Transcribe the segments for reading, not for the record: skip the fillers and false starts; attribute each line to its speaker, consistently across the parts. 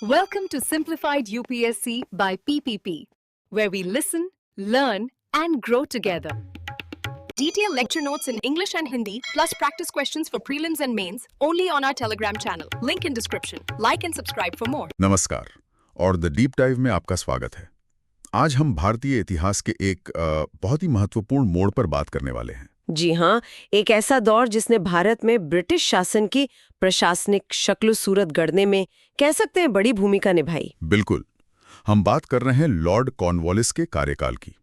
Speaker 1: Welcome to Simplified UPSC by PPP, where we listen, learn, and grow together. Detailed lecture notes in English and Hindi, plus practice questions for prelims and mains, only on our Telegram channel. Link in description. Like and subscribe for more.
Speaker 2: नमस्कार और the deep dive में आपका स्वागत है। आज हम भारतीय इतिहास के एक बहुत ही महत्वपूर्ण मोड़ पर बात करने वाले हैं।
Speaker 3: जी हाँ, एक ऐसा दौर जिसने भारत में ब्रिटिश शासन की प्रशासनिक शक्ल सूरत गढ़ने में कह सकते हैं बड़ी भूमिका निभाई।
Speaker 2: बिल्कुल, हम बात कर रहे हैं लॉर्ड कॉर्नवालिस के कार्यकाल की,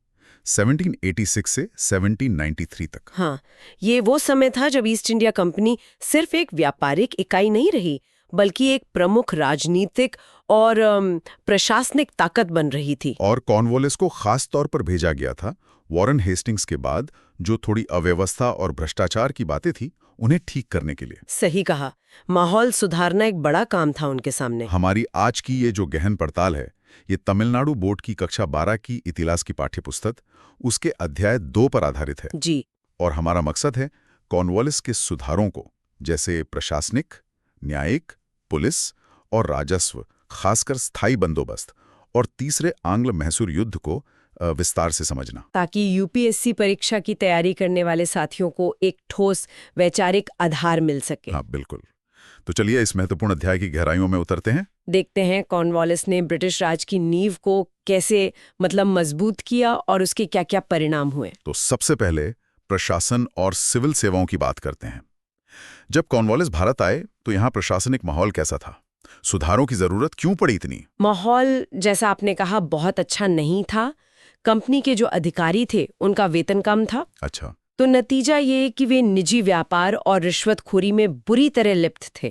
Speaker 2: 1786 से 1793 तक।
Speaker 3: हाँ, ये वो समय था जब ईस्ट इंडिया कंपनी सिर्फ एक व्यापारिक इकाई नहीं रही, बल्कि एक प्रमुख राजनीतिक और प्रशासनिक ताकत बन रही थी।
Speaker 2: और कॉर्नवालिस को खास तौर पर भेजा गया था वॉरेन हेस्टिंग्स के बाद जो थोड़ी अव्यवस्था और भ्रष्टाचार की बातें थी उन्हें ठीक करने के लिए।
Speaker 3: सही कहा, माहौल सुधारना एक बड़ा काम था उनके सामने।
Speaker 2: हमारी आज की ये जो गहन पड़ताल है, ये तमिलनाडु बोर्ड की कक्षा 12 की इतिहास की पाठ्यपुस्तक उसके अध्याय 2 पर आधारित है।
Speaker 3: जी।
Speaker 2: और हमारा मकसद है कॉर्नवालिस के सुधारों को, जैसे प्रशासनिक, न्यायिक, पुलिस और राजस्व, खासकर स्थायी बंदोबस्त, और तीसरे आंग्ल मैसूर युद्ध को विस्तार से समझना,
Speaker 3: ताकि यूपीएससी परीक्षा की तैयारी करने वाले साथियों को एक ठोस वैचारिक आधार मिल सके।
Speaker 2: हाँ बिल्कुल। तो चलिए इस महत्वपूर्ण अध्याय की गहराइयों में उतरते हैं।
Speaker 3: देखते हैं कॉर्नवालिस ने ब्रिटिश राज की नींव को कैसे मजबूत किया और उसके क्या क्या परिणाम हुए।
Speaker 2: तो सबसे पहले प्रशासन और सिविल सेवाओं की बात करते हैं। जब कॉर्नवालिस भारत आए तो यहाँ प्रशासनिक माहौल कैसा था? सुधारों की जरूरत क्यों पड़ी इतनी?
Speaker 3: माहौल, जैसा आपने कहा, बहुत अच्छा नहीं था। कंपनी के जो अधिकारी थे उनका वेतन कम था। अच्छा। तो नतीजा ये कि वे निजी व्यापार और रिश्वतखोरी में बुरी तरह लिप्त थे।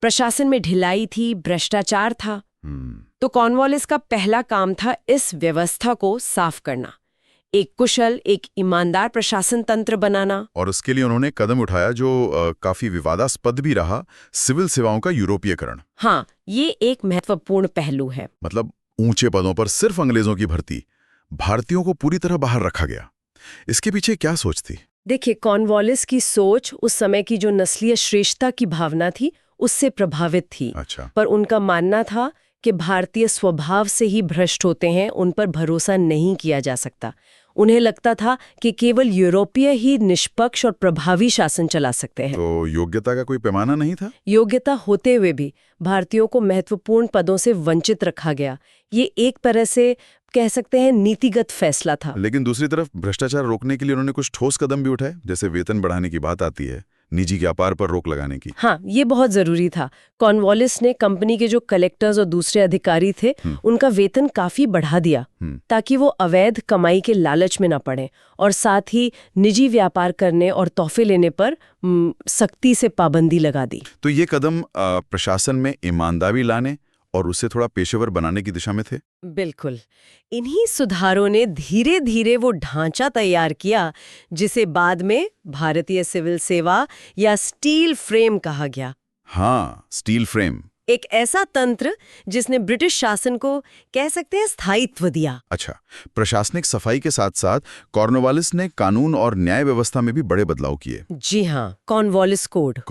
Speaker 3: प्रशासन में ढिलाई थी, भ्रष्टाचार था। तो कॉर्नवालिस का पहला काम था इस व्यवस्था को साफ करना, एक कुशल, एक ईमानदार प्रशासन तंत्र बनाना। और
Speaker 2: उसके लिए उन्होंने कदम उठाया जो काफी विवादास्पद भी रहा, सिविल सेवाओं का यूरोपीयकरण।
Speaker 3: हाँ, ये एक महत्वपूर्ण पहलू है।
Speaker 2: मतलब ऊंचे पदों पर सिर्फ अंग्रेजों की भर्ती, भारतीयों को पूरी तरह बाहर रखा गया। इसके पीछे क्या सोच थी?
Speaker 3: देखिए, कॉर्नवालिस की सोच उस समय की जो नस्लीय श्रेष्ठता की भावना थी उससे प्रभावित थी।
Speaker 2: अच्छा।
Speaker 3: पर उनका मानना था कि भारतीय स्वभाव से ही भ्रष्ट होते हैं, उन पर भरोसा नहीं किया जा सकता। उन्हें लगता था कि केवल यूरोपीय ही निष्पक्ष और प्रभावी शासन चला सकते हैं।
Speaker 2: तो योग्यता का कोई पैमाना नहीं था?
Speaker 3: योग्यता होते हुए भी भारतीयों को महत्वपूर्ण पदों से वंचित रखा गया। ये एक तरह से कह सकते हैं नीतिगत फैसला था।
Speaker 2: लेकिन दूसरी तरफ भ्रष्टाचार रोकने के लिए उन्होंने कुछ ठोस कदम भी उठाए, जैसे वेतन बढ़ाने की बात आती है, निजी व्यापार पर रोक लगाने की।
Speaker 3: हाँ, ये बहुत जरूरी था। कॉर्नवालिस ने कंपनी के जो कलेक्टर्स और दूसरे अधिकारी थे उनका वेतन काफी बढ़ा दिया ताकि वो अवैध कमाई के लालच में न पड़े, और साथ ही निजी व्यापार करने और तोहफे लेने पर सख्ती से पाबंदी लगा दी।
Speaker 2: तो ये कदम प्रशासन में ईमानदारी लाने और उसे थोड़ा पेशेवर बनाने की दिशा में थे।
Speaker 3: बिल्कुल। इन्हीं सुधारों ने धीरे धीरे वो ढांचा तैयार किया जिसे बाद में भारतीय सिविल सेवा या स्टील फ्रेम कहा गया।
Speaker 2: हाँ, स्टील फ्रेम,
Speaker 3: एक ऐसा तंत्र जिसने ब्रिटिश शासन को कह सकते हैं स्थायित्व दिया।
Speaker 2: अच्छा, प्रशासनिक सफाई के साथ साथ कॉर्नवालिस ने कानून और न्याय व्यवस्था में भी बड़े बदलाव किए।
Speaker 3: जी हाँ, कॉर्नवालिस कोड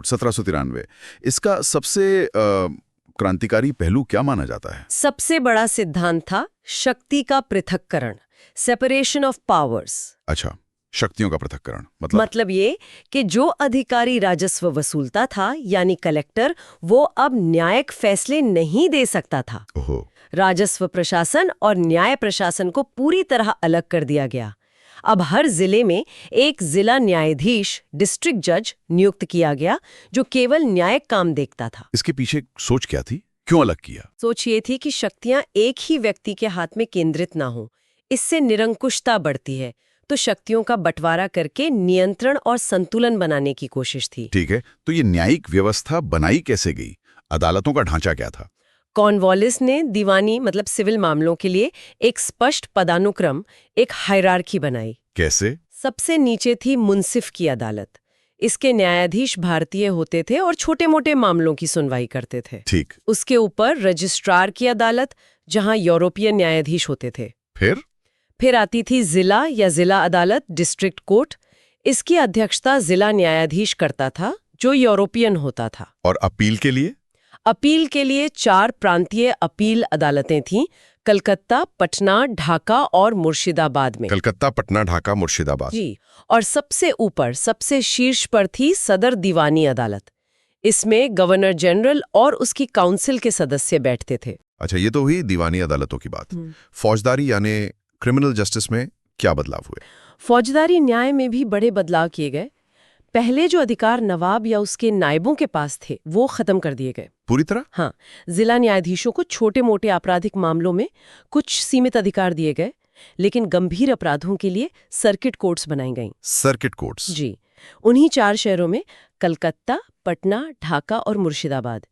Speaker 2: 1793। इसका सबसे क्रांतिकारी पहलू क्या माना जाता है?
Speaker 3: सबसे बड़ा सिद्धांत था शक्ति का पृथक्करण, सेपरेशन ऑफ पावर्स।
Speaker 2: अच्छा, शक्तियों का पृथक्करण
Speaker 3: मतलब ये कि जो अधिकारी राजस्व वसूलता था, यानी कलेक्टर, वो अब न्यायिक फैसले नहीं दे सकता था।
Speaker 2: ओहो।
Speaker 3: राजस्व प्रशासन और न्याय प्रशासन को पूरी तरह अलग कर दिया गया। अब हर जिले में एक जिला न्यायाधीश, डिस्ट्रिक्ट जज नियुक्त किया गया जो केवल न्यायिक काम देखता था।
Speaker 2: इसके पीछे सोच क्या थी? क्यों अलग किया?
Speaker 3: सोच ये थी कि शक्तियां एक ही व्यक्ति के हाथ में केंद्रित ना हो, इससे निरंकुशता बढ़ती है। तो शक्तियों का बंटवारा करके नियंत्रण और संतुलन बनाने की कोशिश थी।
Speaker 2: ठीक है, तो ये न्यायिक व्यवस्था बनाई कैसे गई? अदालतों का ढांचा क्या था?
Speaker 3: कॉर्नवालिस ने दीवानी मतलब सिविल मामलों के लिए एक स्पष्ट पदानुक्रम, एक हायरार्की बनाई।
Speaker 2: कैसे?
Speaker 3: सबसे नीचे थी मुंसिफ की अदालत। इसके न्यायाधीश भारतीय होते थे और छोटे मोटे मामलों की सुनवाई करते थे।
Speaker 2: ठीक।
Speaker 3: उसके ऊपर रजिस्ट्रार की अदालत, जहां यूरोपीय न्यायाधीश होते थे। फिर आती थी जिला या जिला अदालत, डिस्ट्रिक्ट कोर्ट। इसकी अध्यक्षता जिला न्यायाधीश करता था जो यूरोपियन होता था।
Speaker 2: और अपील के लिए?
Speaker 3: अपील के लिए 4 प्रांतीय अपील अदालतें थीं, कलकत्ता, पटना, ढाका और मुर्शिदाबाद में।
Speaker 2: कलकत्ता, पटना, ढाका, मुर्शिदाबाद।
Speaker 3: जी, और सबसे ऊपर, सबसे शीर्ष पर थी सदर दीवानी अदालत। इसमें गवर्नर जनरल और उसकी काउंसिल के सदस्य बैठते थे।
Speaker 2: अच्छा, ये तो हुई दीवानी अदालतों की बात। फौजदारी यानी क्रिमिनल जस्टिस में क्या बदलाव हुए?
Speaker 3: फौजदारी न्याय में भी बड़े बदलाव किए गए। पहले जो अधिकार नवाब या उसके नायबों के पास थे, वो खत्म कर दिए गए
Speaker 2: पूरी तरह।
Speaker 3: हाँ, जिला न्यायाधीशों को छोटे-मोटे आपराधिक मामलों में कुछ सीमित अधिकार दिए गए, लेकिन गंभीर अपराधों के लिए सर्किट कोर्ट्स बनाई गईं।
Speaker 2: Circuit courts.
Speaker 3: जी, उन्हीं 4 शहरों में कलकत्ता, पटना, ढाका और मुर्शिदाबाद।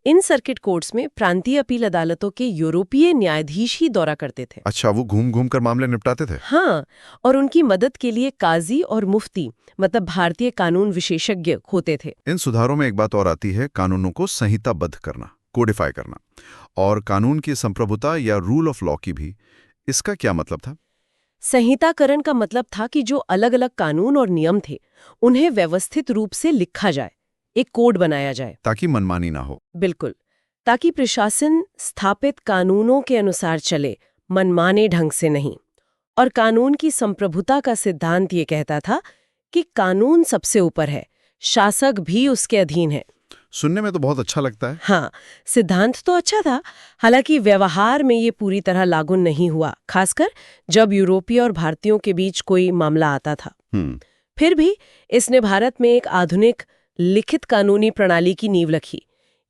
Speaker 3: इन सर्किट कोर्ट्स में प्रांतीय अपील अदालतों के यूरोपीय न्यायाधीश ही दौरा करते थे।
Speaker 2: अच्छा, वो घूम-घूम कर मामले निपटाते थे?
Speaker 3: हाँ, और उनकी मदद के लिए काजी और मुफ्ती, मतलब भारतीय कानून विशेषज्ञ, होते थे।
Speaker 2: इन सुधारों में एक बात और आती है, कानूनों को संहिताबद्ध करना, कोडिफाई करना, और कानून की संप्रभुता या रूल ऑफ लॉ की भी। इसका क्या मतलब था?
Speaker 3: संहिताकरण का मतलब था कि जो अलग-अलग कानून और नियम थे, उन्हें व्यवस्थित रूप से लिखा जाए, एक कोड बनाया जाए।
Speaker 2: ताकि मनमानी ना हो।
Speaker 3: बिल्कुल, ताकि प्रशासन स्थापित कानूनों के अनुसार चले, मनमाने ढंग से नहीं। और कानून की संप्रभुता का सिद्धांत ये कहता था कि कानून सबसे ऊपर है, शासक भी उसके अधीन है।
Speaker 2: सुनने में तो बहुत अच्छा लगता है।
Speaker 3: हाँ, सिद्धांत तो अच्छा था, हालांकि व्यवहार में ये पूरी तरह लागू नहीं हुआ, खासकर जब यूरोपीय और भारतीयों के बीच कोई मामला आता था। फिर भी इसने भारत में एक आधुनिक लिखित कानूनी प्रणाली की नींव रखी।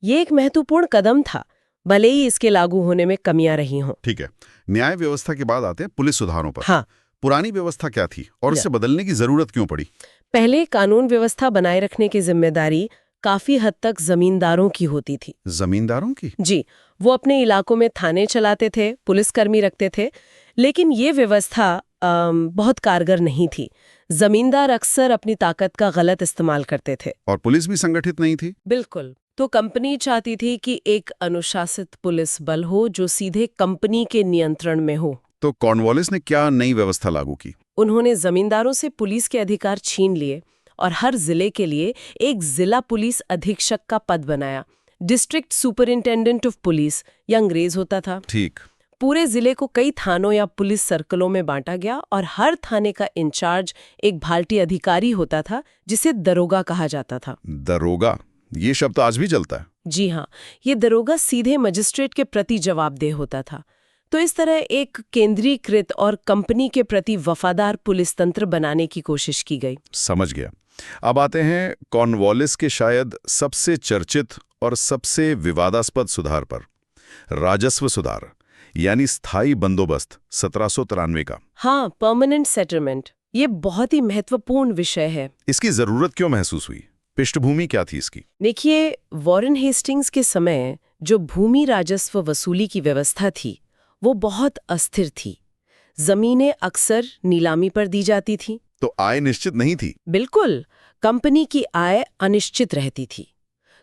Speaker 3: ये एक महत्वपूर्ण कदम था, भले ही इसके लागू होने में कमियां रही हों।
Speaker 2: ठीक है, न्याय व्यवस्था के बाद आते हैं पुलिस सुधारों पर।
Speaker 3: हाँ,
Speaker 2: पुरानी व्यवस्था क्या थी और उसे बदलने की जरूरत क्यों पड़ी?
Speaker 3: पहले कानून व्यवस्था बनाए रखने की जिम्मेदारी काफी हद तक जमींदारों की होती थी।
Speaker 2: जमींदारों की?
Speaker 3: जी, वो अपने इलाकों में थाने चलाते थे, पुलिसकर्मी रखते थे, लेकिन ये व्यवस्था बहुत कारगर नहीं थी। जमींदार अक्सर अपनी ताकत का गलत इस्तेमाल करते थे।
Speaker 2: और पुलिस भी संगठित नहीं थी?
Speaker 3: बिल्कुल। तो कंपनी चाहती थी कि एक अनुशासित पुलिस बल हो जो सीधे कंपनी के नियंत्रण में हो।
Speaker 2: तो कॉर्नवालिस ने क्या नई व्यवस्था लागू की?
Speaker 3: उन्होंने जमींदारों से पुलिस के अधिकार छीन लिए और हर जिले के लिए एक जिला पुलिस अधीक्षक का पद बनाया। डिस्ट्रिक्ट सुपरिंटेंडेंट ऑफ पुलिस, या अंग्रेज होता था।
Speaker 2: ठीक।
Speaker 3: पूरे जिले को कई थानों या पुलिस सर्कलों में बांटा गया और हर थाने का इंचार्ज एक भाल्टी अधिकारी होता था, जिसे दरोगा कहा जाता था।
Speaker 2: दरोगा, ये शब्द आज भी चलता है?
Speaker 3: जी हाँ, ये दरोगा सीधे मजिस्ट्रेट के प्रति जवाबदेह होता था। तो इस तरह एक केंद्रीकृत और कंपनी के प्रति वफादार पुलिस तंत्र बनाने की कोशिश की गई।
Speaker 2: समझ गया। अब आते हैं कॉर्नवालिस के शायद सबसे चर्चित और सबसे विवादास्पद सुधार पर, राजस्व सुधार, यानी स्थायी बंदोबस्त 1793 का।
Speaker 3: हाँ, परमानेंट सेटलमेंट। ये बहुत ही महत्वपूर्ण विषय है।
Speaker 2: इसकी जरूरत क्यों महसूस हुई? पृष्ठभूमि क्या थी इसकी?
Speaker 3: देखिए, वॉरेन हेस्टिंग्स के समय जो भूमि राजस्व वसूली की व्यवस्था थी, वो बहुत अस्थिर थी। जमीनें अक्सर नीलामी पर दी जाती थी।
Speaker 2: तो आय निश्चित नहीं थी?
Speaker 3: बिल्कुल, कंपनी की आय अनिश्चित रहती थी।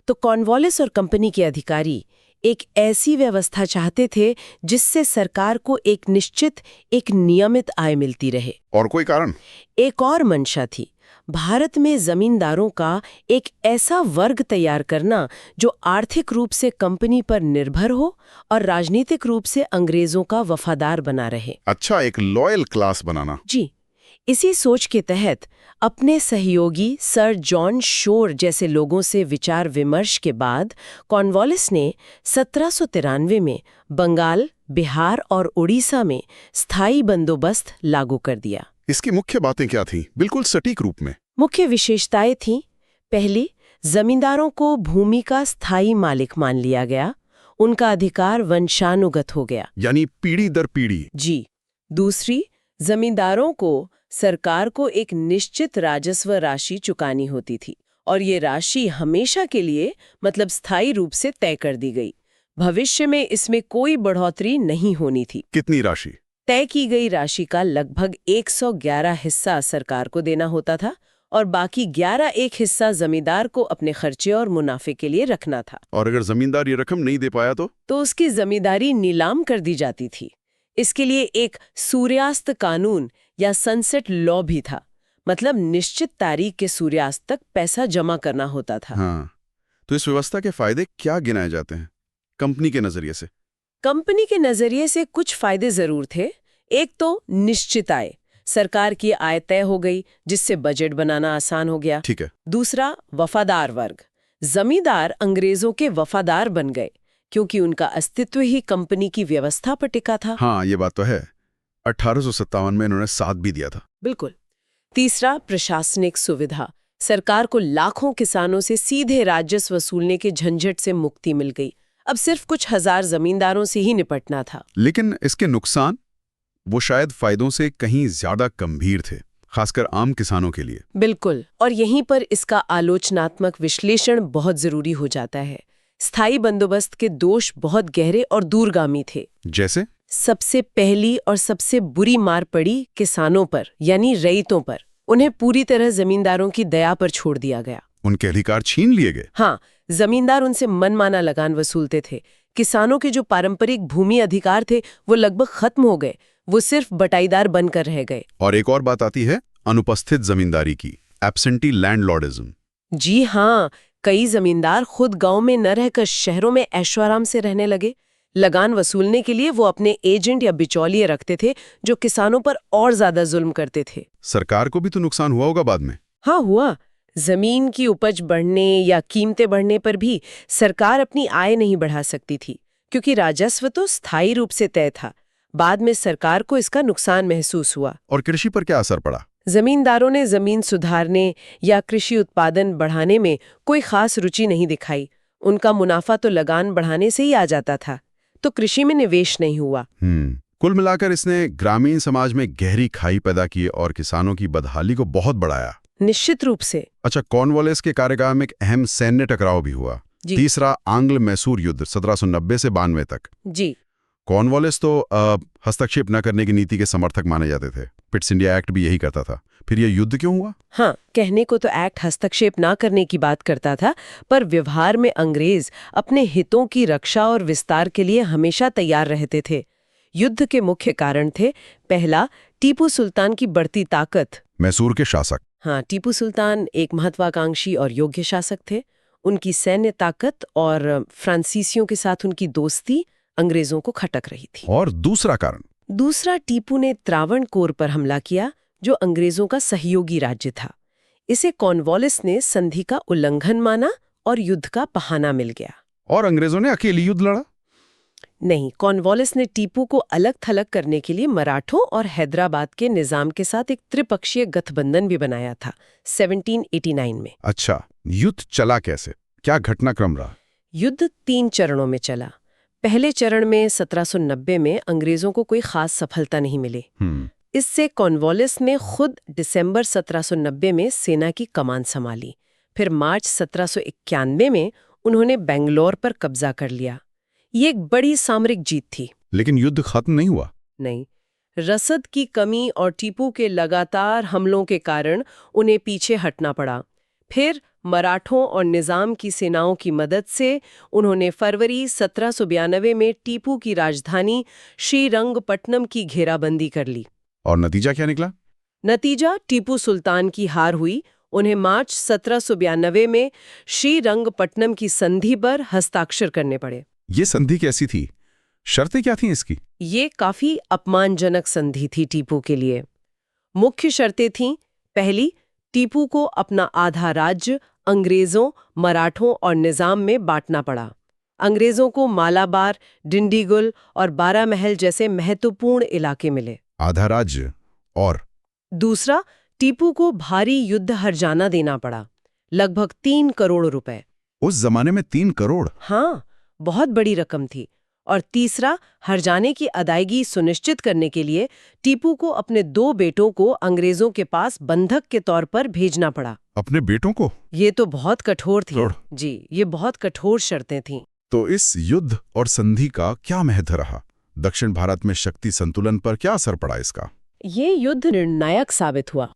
Speaker 3: तो कॉर्नवालिस और कंपनी के अधिकारी एक ऐसी व्यवस्था चाहते थे जिससे सरकार को एक निश्चित, एक नियमित आय मिलती रहे।
Speaker 2: और कोई कारण?
Speaker 3: एक और मंशा थी, भारत में जमींदारों का एक ऐसा वर्ग तैयार करना जो आर्थिक रूप से कंपनी पर निर्भर हो और राजनीतिक रूप से अंग्रेजों का वफादार बना रहे।
Speaker 2: अच्छा, एक लॉयल क्लास बनाना।
Speaker 3: जी, इसी सोच के तहत अपने सहयोगी सर जॉन शोर जैसे लोगों से विचार विमर्श के बाद कॉर्नवालिस ने 1793 में बंगाल, बिहार और उड़ीसा में स्थायी बंदोबस्त लागू कर दिया।
Speaker 2: इसकी मुख्य बातें क्या थीं? बिल्कुल सटीक रूप में।
Speaker 3: मुख्य विशेषताएं थीं, पहली, जमींदारों को भूमि का स्थायी मालिक मान लिया गया, उनका अधिकार वंशानुगत हो गया,
Speaker 2: यानी पीढ़ी दर पीढ़ी।
Speaker 3: जी। दूसरी, जमींदारों को सरकार को एक निश्चित राजस्व राशि चुकानी होती थी और ये राशि हमेशा के लिए, मतलब स्थायी रूप से तय कर दी गई। भविष्य में इसमें कोई बढ़ोतरी नहीं होनी थी।
Speaker 2: कितनी राशि?
Speaker 3: तय की गई राशि का लगभग 111 हिस्सा सरकार को देना होता था और बाकी 11 एक हिस्सा जमींदार को अपने खर्चे और मुनाफे के लिए रखना था।
Speaker 2: और अगर जमींदार ये रकम नहीं दे पाया तो
Speaker 3: उसकी जमींदारी नीलाम कर दी जाती थी। इसके लिए एक सूर्यास्त कानून या सनसेट लॉ भी था, मतलब निश्चित तारीख के सूर्यास्त तक पैसा जमा करना होता था।
Speaker 2: हाँ, तो इस व्यवस्था के फायदे क्या गिनाए जाते हैं कंपनी के नजरिए से?
Speaker 3: कंपनी के नजरिए से कुछ फायदे जरूर थे। एक तो निश्चित आय, सरकार की आय तय हो गई, जिससे बजट बनाना आसान हो गया।
Speaker 2: ठीक है।
Speaker 3: दूसरा, वफादार वर्ग। जमींदार अंग्रेजों के वफादार बन गए क्योंकि उनका अस्तित्व ही कंपनी की व्यवस्था पर टिका था।
Speaker 2: हाँ, ये बात तो है। 1857 में इन्होंने साथ भी दिया था।
Speaker 3: बिल्कुल। तीसरा, प्रशासनिक सुविधा। सरकार को लाखों किसानों से सीधे राजस्व वसूलने के झंझट से मुक्ति मिल गई। अब सिर्फ कुछ हजार जमींदारों से ही निपटना था।
Speaker 2: लेकिन इसके नुकसान वो शायद फायदों से कहीं ज्यादा गंभीर थे, खासकर आम किसानों के लिए।
Speaker 3: बिल्कुल, और यहीं पर इसका आलोचनात्मक विश्लेषण बहुत जरूरी हो जाता है। स्थायी बंदोबस्त के दोष बहुत गहरे और दूरगामी थे।
Speaker 2: जैसे?
Speaker 3: सबसे पहली और सबसे बुरी मार पड़ी किसानों पर, यानी रईतों पर। उन्हें पूरी तरह जमींदारों की दया पर छोड़ दिया गया।
Speaker 2: उनके अधिकार छीन लिए गए।
Speaker 3: हाँ, जमींदार उनसे मनमाना लगान वसूलते थे। किसानों के जो पारंपरिक भूमि अधिकार थे वो लगभग खत्म हो गए, वो सिर्फ बटाईदार बनकर रह गए।
Speaker 2: और एक और बात आती है अनुपस्थित जमींदारी की, एब्सेंटी लैंडलॉर्डिज्म।
Speaker 3: जी हाँ, कई जमींदार खुद गांव में न रहकर शहरों में ऐशोआराम से रहने लगे। लगान वसूलने के लिए वो अपने एजेंट या बिचौलिए रखते थे जो किसानों पर और ज्यादा जुल्म करते थे।
Speaker 2: सरकार को भी तो नुकसान हुआ होगा बाद में।
Speaker 3: हाँ, हुआ। जमीन की उपज बढ़ने या कीमतें बढ़ने पर भी सरकार अपनी आय नहीं बढ़ा सकती थी, क्योंकि राजस्व तो स्थायी रूप से तय था। बाद में सरकार को इसका नुकसान महसूस हुआ।
Speaker 2: और कृषि पर क्या असर पड़ा?
Speaker 3: जमींदारों ने जमीन सुधारने या कृषि उत्पादन बढ़ाने में कोई खास रुचि नहीं दिखाई। उनका मुनाफा तो लगान बढ़ाने से ही आ जाता था, तो कृषि में निवेश नहीं हुआ।
Speaker 2: कुल मिलाकर इसने ग्रामीण समाज में गहरी खाई पैदा की और किसानों की बदहाली को बहुत बढ़ाया।
Speaker 3: निश्चित रूप से।
Speaker 2: अच्छा, कॉर्नवालिस के कार्यकाल में एक अहम सैन्य टकराव भी हुआ। तीसरा, आंग्ल मैसूर युद्ध 1790 से 92 तक।
Speaker 3: जी।
Speaker 2: कॉर्नवालिस तो हस्तक्षेप न करने की नीति के समर्थक माने जाते थे। पिट्स इंडिया एक्ट भी यही करता था। फिर यह युद्ध क्यों हुआ?
Speaker 3: हाँ, कहने को तो एक्ट हस्तक्षेप ना करने की बात करता था, पर व्यवहार में अंग्रेज अपने हितों की रक्षा और विस्तार के लिए हमेशा तैयार रहते थे। युद्ध के मुख्य कारण थे, पहला, टीपू सुल्तान की बढ़ती ताकत।
Speaker 2: मैसूर के शासक।
Speaker 3: हाँ, टीपू सुल्तान एक महत्वाकांक्षी और योग्य शासक थे। उनकी सैन्य ताकत और फ्रांसीसियों के साथ उनकी दोस्ती अंग्रेजों को खटक रही थी।
Speaker 2: और दूसरा कारण?
Speaker 3: दूसरा, टीपू ने त्रावणकोर पर हमला किया, जो अंग्रेजों का सहयोगी राज्य था। इसे कॉर्नवालिस ने संधि का उल्लंघन माना और युद्ध का बहाना मिल गया।
Speaker 2: और अंग्रेजों ने अकेली युद्ध लड़ा?
Speaker 3: नहीं, कॉर्नवालिस ने टीपू को अलग थलग करने के लिए मराठों और हैदराबाद के निजाम के साथ एक त्रिपक्षीय गठबंधन भी बनाया था 1789 में।
Speaker 2: अच्छा, युद्ध चला कैसे? क्या घटनाक्रम रहा?
Speaker 3: युद्ध 3 चरणों में चला। पहले चरण में 1790 में अंग्रेजों को कोई खास सफलता नहीं मिली। इससे कॉर्नवालिस ने खुद दिसंबर 1790 में सेना की कमान संभाली। फिर मार्च 1791 में उन्होंने बेंगलोर पर कब्जा कर लिया। ये एक बड़ी सामरिक जीत थी।
Speaker 2: लेकिन युद्ध खत्म नहीं हुआ?
Speaker 3: नहीं, रसद की कमी और टीपू के लगातार हमलों के कारण उन्हें पीछे हटना पड़ा। फिर मराठों और निजाम की सेनाओं की मदद से उन्होंने फरवरी 1792 में टीपू की राजधानी श्रीरंगपट्टनम की घेराबंदी कर ली।
Speaker 2: और नतीजा क्या निकला?
Speaker 3: नतीजा टीपू सुल्तान की हार हुई। उन्हें मार्च 1792 में श्रीरंगपट्टनम की संधि पर हस्ताक्षर करने पड़े।
Speaker 2: ये संधि कैसी थी? शर्तें क्या थीं इसकी?
Speaker 3: ये काफी अपमानजनक संधि थी टीपू के लिए। मुख्य शर्तें थीं, पहली, टीपू को अपना आधा राज्य अंग्रेजों, मराठों और निजाम में बांटना पड़ा। अंग्रेजों को मालाबार, डिंडीगुल और बारामहल जैसे महत्वपूर्ण इलाके मिले।
Speaker 2: आधा राज्य। और
Speaker 3: दूसरा, टीपू को भारी युद्ध हर्जाना देना पड़ा, लगभग 3 करोड़ रुपए।
Speaker 2: उस जमाने में 3 करोड़?
Speaker 3: हाँ, बहुत बड़ी रकम थी। और तीसरा, हर्जाने की अदायगी सुनिश्चित करने के लिए टीपू को अपने 2 बेटों को अंग्रेजों के पास बंधक के तौर पर भेजना पड़ा।
Speaker 2: अपने बेटों को?
Speaker 3: ये तो बहुत कठोर थी। जी, ये बहुत कठोर शर्तें थीं।
Speaker 2: तो इस युद्ध और संधि का क्या महत्व रहा? दक्षिण भारत में शक्ति संतुलन पर क्या असर पड़ा इसका?
Speaker 3: ये युद्ध निर्णायक साबित हुआ।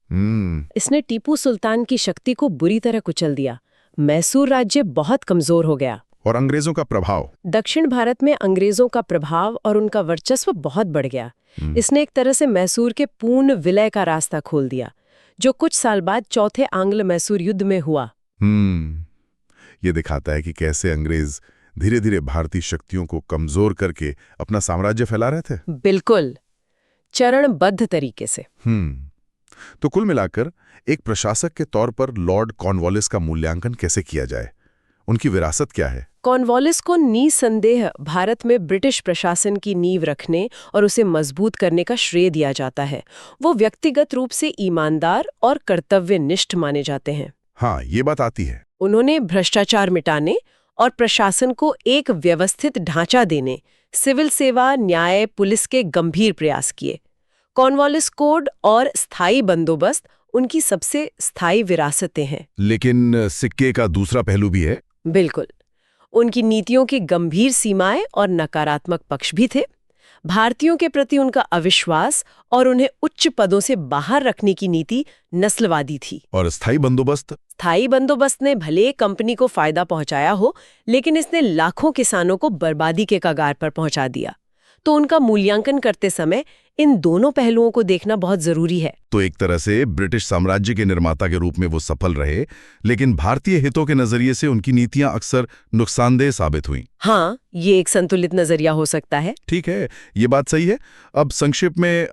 Speaker 3: इसने टीपू सुल्तान की शक्ति को बुरी तरह कुचल दिया। मैसूर राज्य बहुत कमजोर हो गया।
Speaker 2: और अंग्रेजों का प्रभाव?
Speaker 3: दक्षिण भारत में अंग्रेजों का प्रभाव और उनका वर्चस्व बहुत बढ़ गया। इसने एक तरह से मैसूर के पूर्ण विलय का रास्ता खोल दिया, जो कुछ साल बाद चौथे आंग्ल मैसूर युद्ध में हुआ।
Speaker 2: ये दिखाता है कि कैसे अंग्रेज धीरे धीरे भारतीय शक्तियों को कमजोर करके अपना साम्राज्य फैला रहे थे।
Speaker 3: बिल्कुल, चरणबद्ध तरीके से।
Speaker 2: तो कुल मिलाकर एक प्रशासक के तौर पर लॉर्ड कॉर्नवालिस का मूल्यांकन कैसे किया जाए? उनकी विरासत क्या है?
Speaker 3: कॉर्नवालिस को निसंदेह भारत में ब्रिटिश प्रशासन की नींव रखने और उसे मजबूत करने का श्रेय दिया जाता है। वो व्यक्तिगत रूप से ईमानदार और कर्तव्यनिष्ठ माने जाते हैं।
Speaker 2: हाँ, ये बात आती है।
Speaker 3: उन्होंने भ्रष्टाचार मिटाने और प्रशासन को एक व्यवस्थित ढांचा देने, सिविल सेवा, न्याय, पुलिस के गंभीर प्रयास किए। कॉर्नवालिस कोड और स्थायी बंदोबस्त उनकी सबसे स्थायी विरासतें हैं।
Speaker 2: लेकिन सिक्के का दूसरा पहलू भी है।
Speaker 3: बिल्कुल, उनकी नीतियों की गंभीर सीमाएं और नकारात्मक पक्ष भी थे। भारतीयों के प्रति उनका अविश्वास और उन्हें उच्च पदों से बाहर रखने की नीति नस्लवादी थी।
Speaker 2: और स्थायी
Speaker 3: बंदोबस्त ने भले कंपनी को फायदा पहुंचाया हो, लेकिन इसने लाखों किसानों को बर्बादी के कगार पर पहुंचा दिया। तो उनका मूल्यांकन करते समय इन दोनों पहलुओं को देखना बहुत जरूरी है।
Speaker 2: तो एक तरह से ब्रिटिश साम्राज्य के निर्माता के रूप में वो सफल रहे, लेकिन भारतीय हितों के नजरिए से उनकी नीतियां अक्सर नुकसानदेह साबित हुई।
Speaker 3: हाँ, ये एक संतुलित नजरिया हो सकता है।
Speaker 2: ठीक है, ये बात सही है। अब संक्षेप में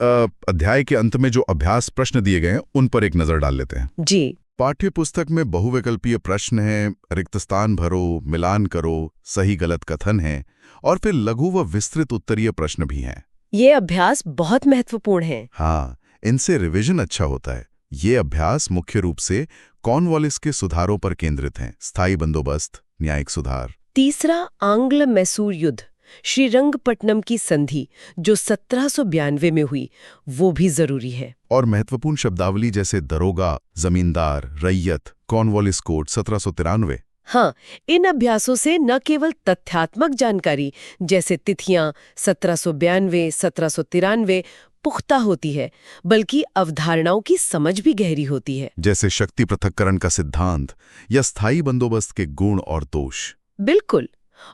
Speaker 2: अध्याय के अंत में जो अभ्यास प्रश्न दिए गए हैं उन पर एक नजर डाल लेते हैं।
Speaker 3: जी।
Speaker 2: पाठ्य पुस्तक में बहुविकल्पीय प्रश्न है, रिक्त स्थान भरो, मिलान करो, सही गलत कथन है, और फिर लघु व विस्तृत उत्तरीय प्रश्न भी हैं।
Speaker 3: ये अभ्यास बहुत महत्वपूर्ण है।
Speaker 2: हाँ, इनसे रिवीजन अच्छा होता है। ये अभ्यास मुख्य रूप से कॉर्नवालिस के सुधारों पर केंद्रित हैं, स्थायी बंदोबस्त, न्यायिक सुधार।
Speaker 3: तीसरा, आंग्ल मैसूर युद्ध, श्रीरंगपट्टनम की संधि जो 1792 में हुई, वो भी जरूरी है।
Speaker 2: और महत्वपूर्ण शब्दावली जैसे दरोगा, जमींदार, रैयत, कॉर्नवालिस कोड 1793।
Speaker 3: हाँ, इन अभ्यासों से न केवल तथ्यात्मक जानकारी जैसे तिथियां 1792, 1793 पुख्ता होती है, बल्कि अवधारणाओं की समझ भी गहरी होती है,
Speaker 2: जैसे शक्ति पृथक्करण का सिद्धांत या स्थायी बंदोबस्त के गुण और दोष।
Speaker 3: बिल्कुल।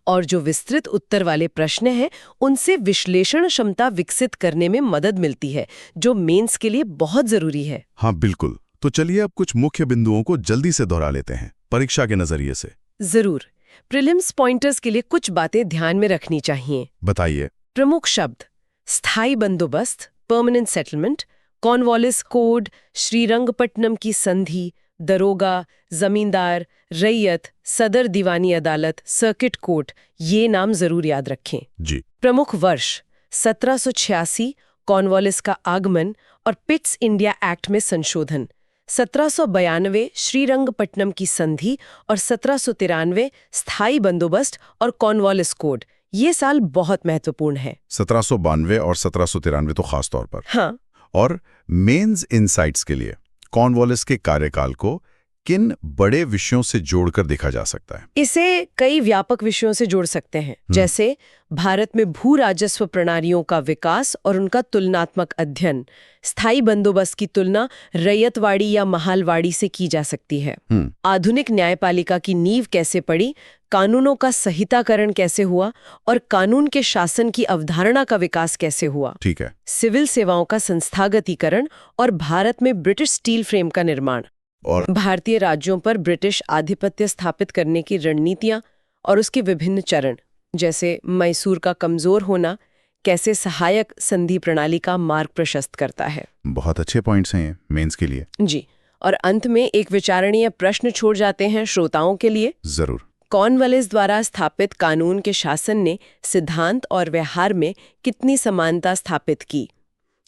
Speaker 3: और जो विस्तृत उत्तर वाले प्रश्न हैं, उनसे विश्लेषण क्षमता विकसित करने में मदद मिलती है, जो मेंस के लिए बहुत जरूरी है।
Speaker 2: हाँ बिल्कुल। तो चलिए अब कुछ मुख्य बिंदुओं को जल्दी से दोहरा लेते हैं परीक्षा के नजरिए से।
Speaker 3: जरूर। प्रीलिम्स पॉइंटर्स के लिए कुछ बातें ध्यान में रखनी चाहिए।
Speaker 2: बताइए।
Speaker 3: प्रमुख शब्द: स्थायी बंदोबस्त, permanent settlement, Cornwallis code, Srirangapatnam की संधि, दरोगा, जमींदार, रैयत, सदर दीवानी अदालत, सर्किट कोर्ट, ये नाम जरूर याद रखें।
Speaker 2: जी।
Speaker 3: प्रमुख वर्ष: 1786 कॉर्नवालिस का आगमन और पिट्स इंडिया एक्ट में संशोधन, 1792 श्रीरंगपट्टनम की संधि और 1793 स्थायी बंदोबस्त और कॉर्नवालिस कोड। ये साल बहुत महत्वपूर्ण है।
Speaker 2: 1792 और 1793 तो खास तौर पर।
Speaker 3: हाँ।
Speaker 2: और मेंस इनसाइट्स के लिए कॉर्नवालिस के कार्यकाल को किन बड़े विषयों से जोड़कर देखा जा सकता है?
Speaker 3: इसे कई व्यापक विषयों से जोड़ सकते हैं, जैसे भारत में भू राजस्व प्रणालियों का विकास और उनका तुलनात्मक अध्ययन। स्थायी बंदोबस्त की तुलना रैयतवाड़ी या महालवाड़ी से की जा सकती है। आधुनिक न्यायपालिका की नींव कैसे पड़ी, कानूनों का संहिताकरण कैसे हुआ और कानून के शासन की अवधारणा का विकास कैसे हुआ।
Speaker 2: ठीक है।
Speaker 3: सिविल सेवाओं का संस्थागतीकरण और भारत में ब्रिटिश स्टील फ्रेम का निर्माण
Speaker 2: और
Speaker 3: भारतीय राज्यों पर ब्रिटिश आधिपत्य स्थापित करने की रणनीतियां और उसके विभिन्न चरण, जैसे मैसूर का कमजोर होना कैसे सहायक संधि प्रणाली का मार्ग प्रशस्त करता है।
Speaker 2: बहुत अच्छे पॉइंट्स हैं ये मेंस के लिए।
Speaker 3: जी। और अंत में एक विचारणीय प्रश्न छोड़ जाते हैं श्रोताओं के लिए।
Speaker 2: जरूर।
Speaker 3: कॉर्नवालिस द्वारा स्थापित कानून के शासन ने सिद्धांत और व्यवहार में कितनी समानता स्थापित की?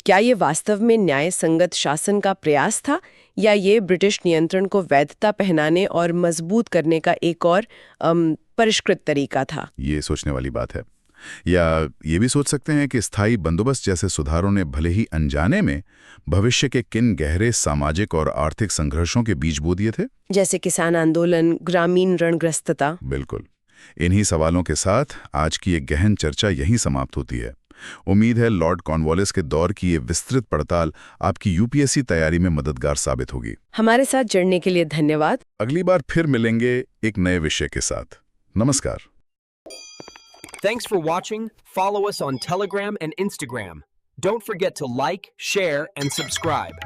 Speaker 3: क्या ये वास्तव में न्याय संगत शासन का प्रयास था या ये ब्रिटिश नियंत्रण को वैधता पहनाने और मजबूत करने का एक और परिष्कृत तरीका था?
Speaker 2: ये सोचने वाली बात है। या ये भी सोच सकते हैं कि स्थायी बंदोबस्त जैसे सुधारों ने भले ही अनजाने में भविष्य के किन गहरे सामाजिक और आर्थिक संघर्षों के बीज बो दिए थे,
Speaker 3: जैसे किसान आंदोलन, ग्रामीण रणग्रस्तता।
Speaker 2: बिल्कुल। इन्हीं सवालों के साथ आज की एक गहन चर्चा यहीं समाप्त होती है। उम्मीद है लॉर्ड कॉर्नवालिस के दौर की ये विस्तृत पड़ताल आपकी यूपीएससी तैयारी में मददगार साबित होगी।
Speaker 3: हमारे साथ जुड़ने के लिए धन्यवाद।
Speaker 2: अगली बार फिर मिलेंगे एक नए विषय के साथ। नमस्कार।
Speaker 4: Thanks for watching. Follow us on Telegram and Instagram. Don't forget to like, share, and subscribe.